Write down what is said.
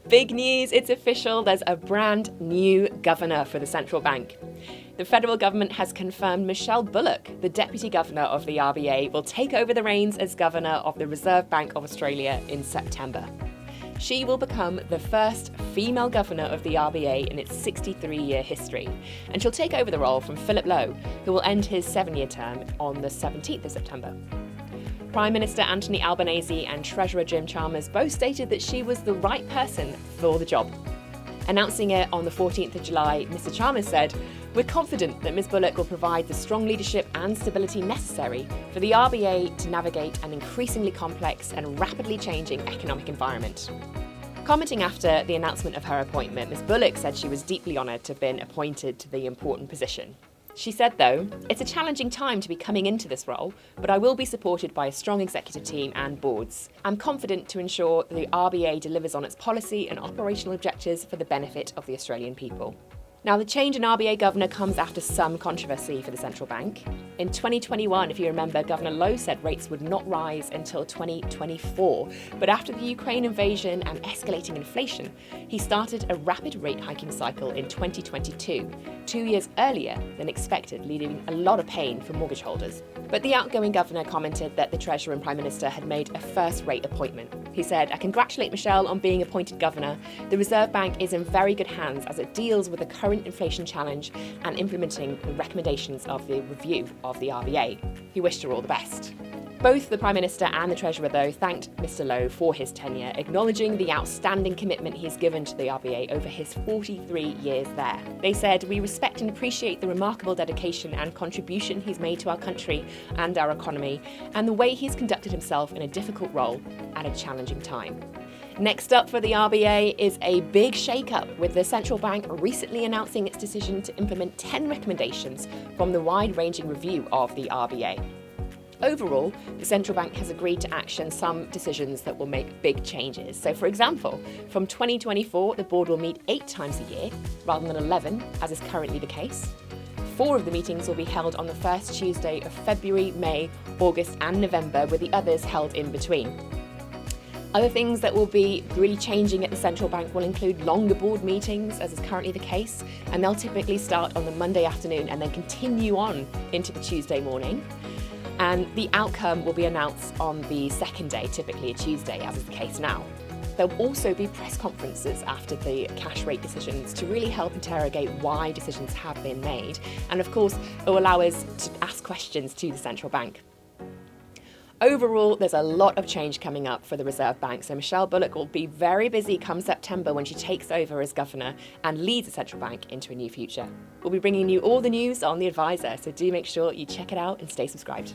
Big news, it's official, there's a brand new governor for the central bank. The federal government has confirmed Michelle Bullock, the Deputy Governor of the RBA, will take over the reins as Governor of the Reserve Bank of Australia in September. She will become the first female governor of the RBA in its 63-year history, and she'll take over the role from Philip Lowe, who will end his 7-year term on the 17th of September. Prime Minister Anthony Albanese and Treasurer Jim Chalmers both stated that she was the right person for the job. Announcing it on the 14th of July, Mr Chalmers said, "We're confident that Ms Bullock will provide the strong leadership and stability necessary for the RBA to navigate an increasingly complex and rapidly changing economic environment." Commenting after the announcement of her appointment, Ms Bullock said she was deeply honoured to have been appointed to the important position. She said, though, "It's a challenging time to be coming into this role, but I will be supported by a strong executive team and boards. I'm confident to ensure the RBA delivers on its policy and operational objectives for the benefit of the Australian people." Now, the change in RBA governor comes after some controversy for the central bank. In 2021, if you remember, Governor Lowe said rates would not rise until 2024. But after the Ukraine invasion and escalating inflation, he started a rapid rate hiking cycle in 2022, 2 years earlier than expected, leaving a lot of pain for mortgage holders. But the outgoing governor commented that the Treasurer and Prime Minister had made a first-rate appointment. He said, "I congratulate Michelle on being appointed governor. The Reserve Bank is in very good hands as it deals with the current inflation challenge and implementing the recommendations of the review of the RBA." He wished her all the best. Both the Prime Minister and the Treasurer, though, thanked Mr Lowe for his tenure, acknowledging the outstanding commitment he's given to the RBA over his 43 years there. They said, "We respect and appreciate the remarkable dedication and contribution he's made to our country and our economy, and the way he's conducted himself in a difficult role at a challenging time." Next up for the RBA is a big shake-up, with the central bank recently announcing its decision to implement 10 recommendations from the wide-ranging review of the RBA. Overall, the central bank has agreed to action some decisions that will make big changes. So, for example, from 2024, the board will meet 8 times a year, rather than 11, as is currently the case. 4 of the meetings will be held on the first Tuesday of February, May, August and November, with the others held in between. Other things that will be really changing at the central bank will include longer board meetings, as is currently the case, and they'll typically start on the Monday afternoon and then continue on into the Tuesday morning. And the outcome will be announced on the second day, typically a Tuesday, as is the case now. There'll also be press conferences after the cash rate decisions to really help interrogate why decisions have been made. And of course, it will allow us to ask questions to the central bank. Overall, there's a lot of change coming up for the Reserve Bank, so Michelle Bullock will be very busy come September when she takes over as governor and leads the central bank into a new future. We'll be bringing you all the news on The Advisor, so do make sure you check it out and stay subscribed.